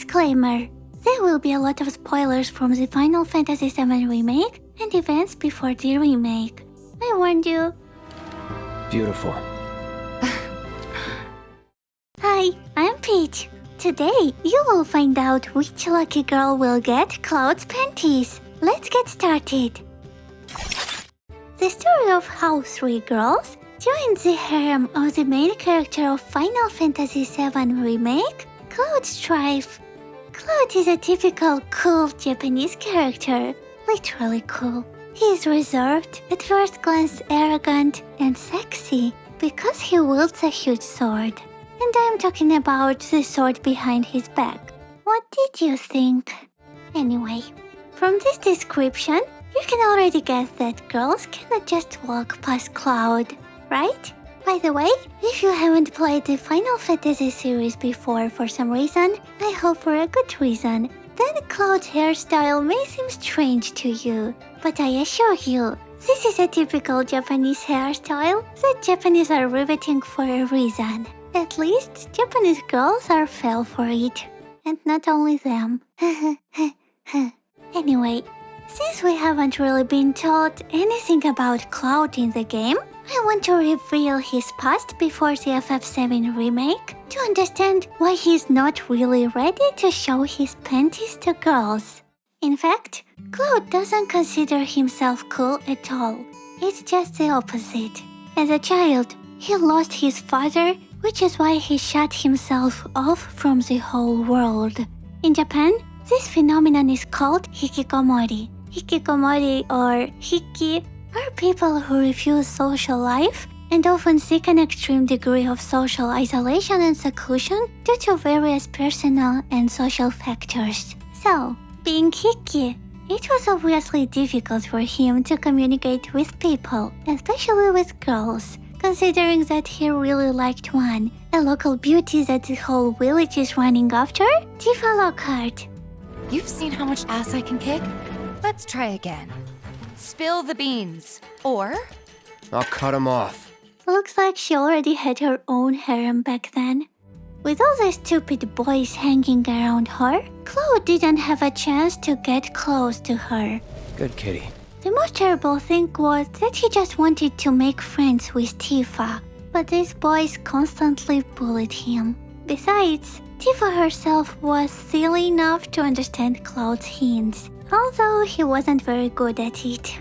Disclaimer: there will be a lot of spoilers from the Final Fantasy VII Remake and events before the remake. I warned you. Beautiful. Hi, I'm Peach. Today, you will find out which lucky girl will get Cloud's panties. Let's get started. The story of how three girls joined the harem of the main character of Final Fantasy VII Remake, Cloud Strife. Cloud is a typical cool Japanese character, literally cool. He is reserved, at first glance arrogant, and sexy because he wields a huge sword. And I'm talking about the sword behind his back. What did you think? Anyway, from this description, you can already guess that girls cannot just walk past Cloud, right? By the way, if you haven't played the Final Fantasy series before for some reason, I hope for a good reason, then Cloud's hairstyle may seem strange to you. But I assure you, this is a typical Japanese hairstyle that Japanese are riveting for a reason. At least, Japanese girls are fell for it. And not only them. Anyway, since we haven't really been told anything about Cloud in the game, I want to reveal his past before the FF7 remake to understand why he's not really ready to show his panties to girls. In fact, Cloud doesn't consider himself cool at all. It's just the opposite. As a child, he lost his father, which is why he shut himself off from the whole world. In Japan, this phenomenon is called hikikomori. Hikikomori or hiki are people who refuse social life and often seek an extreme degree of social isolation and seclusion due to various personal and social factors. So, being hiki, it was obviously difficult for him to communicate with people, especially with girls, considering that he really liked one, a local beauty that the whole village is running after, Tifa Lockhart. You've seen how much ass I can kick? Let's try again. Spill the beans. Or... I'll cut him off. Looks like she already had her own harem back then. With all the stupid boys hanging around her, Cloud didn't have a chance to get close to her. Good kitty. The most terrible thing was that he just wanted to make friends with Tifa, but these boys constantly bullied him. Besides, Tifa herself was silly enough to understand Cloud's hints, although he wasn't very good at it.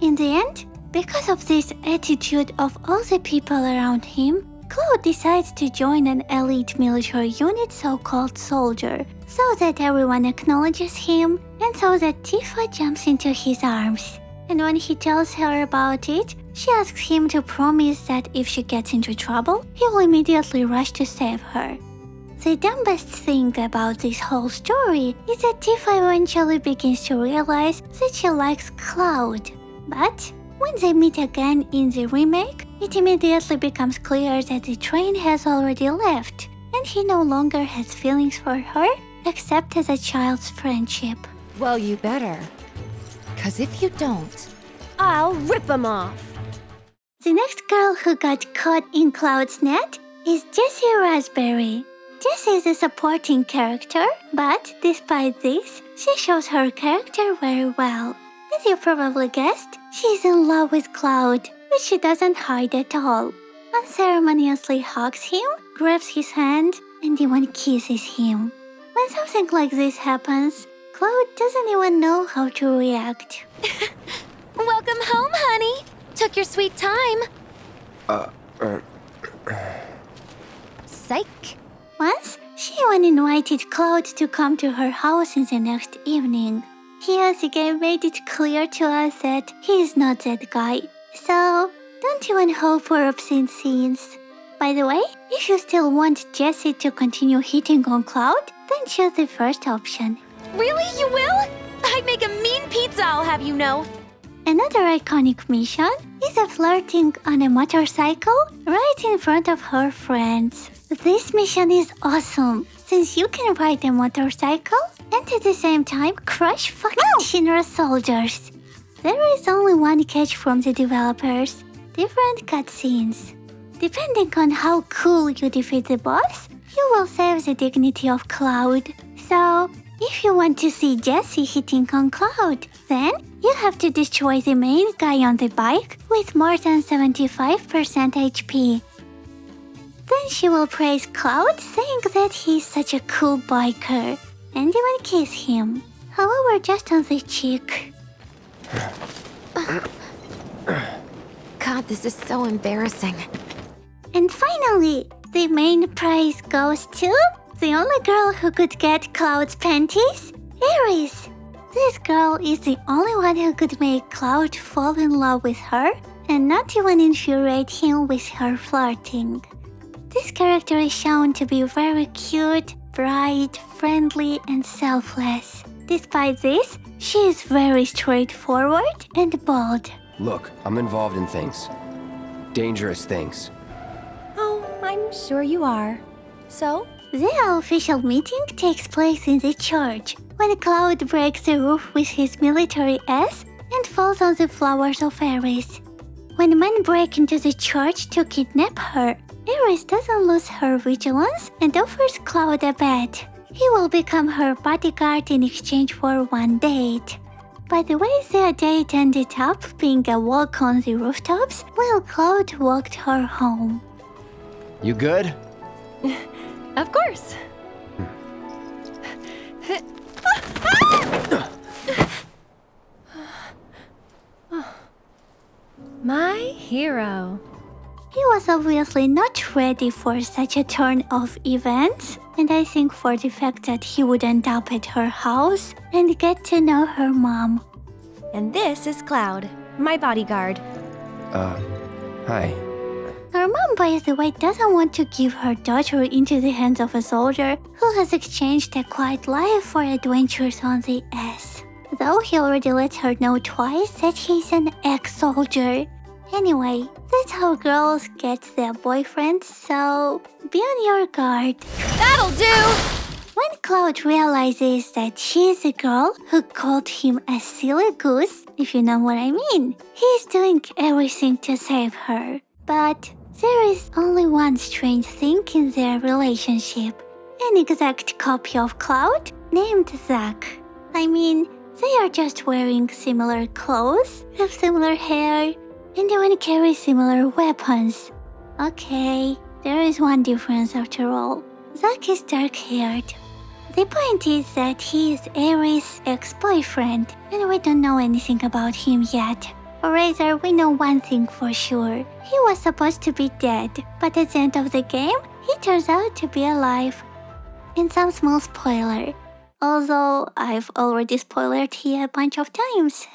In the end, because of this attitude of all the people around him, Cloud decides to join an elite military unit so-called soldier, so that everyone acknowledges him and so that Tifa jumps into his arms. And when he tells her about it, she asks him to promise that if she gets into trouble, he will immediately rush to save her. The dumbest thing about this whole story is that Tifa eventually begins to realize that she likes Cloud. But when they meet again in the remake, it immediately becomes clear that the train has already left, and he no longer has feelings for her except as a child's friendship. Well, you better. 'Cause if you don't... I'll rip him off. The next girl who got caught in Cloud's net is Jessie Raspberry. Jessie is a supporting character, but despite this, she shows her character very well. As you probably guessed, she is in love with Cloud, which she doesn't hide at all. Unceremoniously hugs him, grabs his hand, and even kisses him. When something like this happens, Cloud doesn't even know how to react. Welcome home, honey. Took your sweet time. Psych. Once, she even invited Cloud to come to her house in the next evening. Here the game made it clear to us that he is not that guy, so don't even hope for obscene scenes. By the way, if you still want Jessie to continue hitting on Cloud, then choose the first option. Really, you will? I'd make a mean pizza, I'll have you know. Another iconic mission is a flirting on a motorcycle right in front of her friends. This mission is awesome, since you can ride a motorcycle and at the same time crush fucking Shinra soldiers. There is only one catch from the developers: different cutscenes. Depending on how cool you defeat the boss, you will save the dignity of Cloud. So, if you want to see Jessie hitting on Cloud, then you have to destroy the main guy on the bike with more than 75% HP. Then she will praise Cloud, saying that he's such a cool biker, and even kiss him. However, just on the cheek. God, this is so embarrassing. And finally, the main prize goes to the only girl who could get Cloud's panties, Aries. This girl is the only one who could make Cloud fall in love with her and not even infuriate him with her flirting. This character is shown to be very cute, bright, friendly, and selfless. Despite this, she is very straightforward and bold. Look, I'm involved in things. Dangerous things. Oh, I'm sure you are. So? The official meeting takes place in the church, when Cloud breaks the roof with his military ass and falls on the flowers of Aries. When men break into the church to kidnap her, Aries doesn't lose her vigilance and offers Cloud a bet. He will become her bodyguard in exchange for one date. By the way, their date ended up being a walk on the rooftops while Cloud walked her home. You good? Of course. My hero. He was obviously not ready for such a turn of events, and I think for the fact that he would end up at her house and get to know her mom. And this is Cloud, my bodyguard. Hi. Her mom, by the way, doesn't want to give her daughter into the hands of a soldier who has exchanged a quiet life for adventures on the S. Though he already let her know twice that he's an ex-soldier. Anyway, that's how girls get their boyfriends, so be on your guard. That'll do! When Cloud realizes that she is the girl who called him a silly goose, if you know what I mean, he is doing everything to save her. But there is only one strange thing in their relationship. An exact copy of Cloud named Zack. I mean, they are just wearing similar clothes, have similar hair, and even carry similar weapons. Okay, there is one difference after all. Zack is dark-haired. The point is that he is Aries' ex-boyfriend, and we don't know anything about him yet. Or rather, we know one thing for sure. He was supposed to be dead, but at the end of the game, he turns out to be alive. And some small spoiler. Although, I've already spoiled here a bunch of times.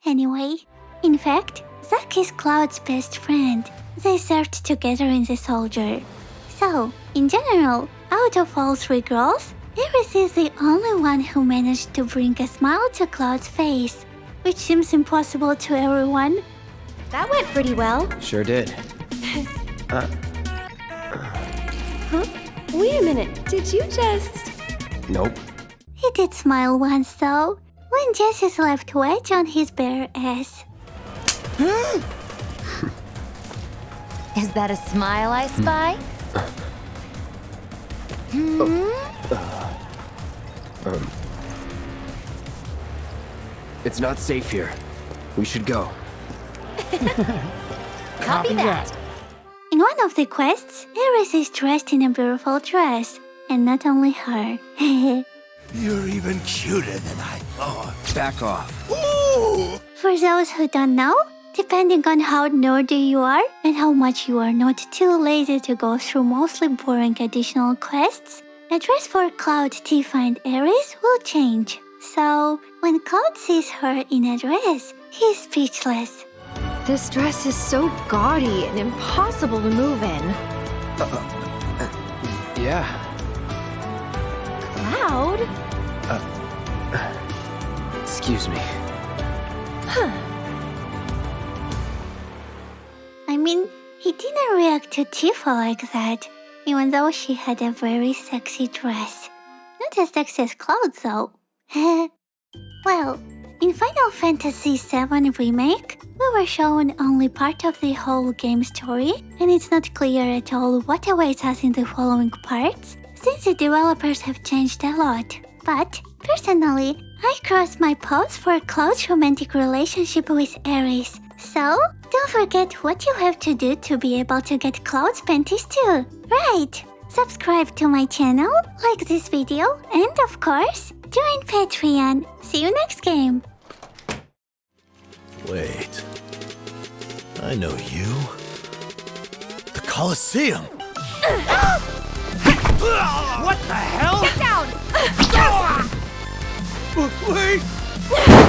Anyway, in fact, Zack is Cloud's best friend. They served together in the soldier. So, in general, out of all three girls, Aries is the only one who managed to bring a smile to Cloud's face, which seems impossible to everyone. That went pretty well. Sure did. Huh? Wait a minute, did you just... Nope. He did smile once though, when Jessie slapped wedge on his bare ass. Is that a smile I spy? It's not safe here. We should go. Copy that. In one of the quests, Aries is dressed in a beautiful dress, and not only her. You're even cuter than I thought. Back off. Ooh! For those who don't know, depending on how nerdy you are and how much you are not too lazy to go through mostly boring additional quests, a dress for Cloud, Tifa, and Aries will change. So, when Cloud sees her in a dress, he's speechless. This dress is so gaudy and impossible to move in. Yeah. Cloud? Excuse me. I mean, he didn't react to Tifa like that, even though she had a very sexy dress. Not as sexy as Cloud, though. Well, in Final Fantasy VII Remake, we were shown only part of the whole game story, and it's not clear at all what awaits us in the following parts, since the developers have changed a lot. But, personally, I cross my paths for Cloud's romantic relationship with Aries. So, don't forget what you have to do to be able to get Cloud's panties too. Right! Subscribe to my channel, like this video, and of course, join Patreon. See you next game! Wait. I know you. The Colosseum! What the hell? Get down! Wait!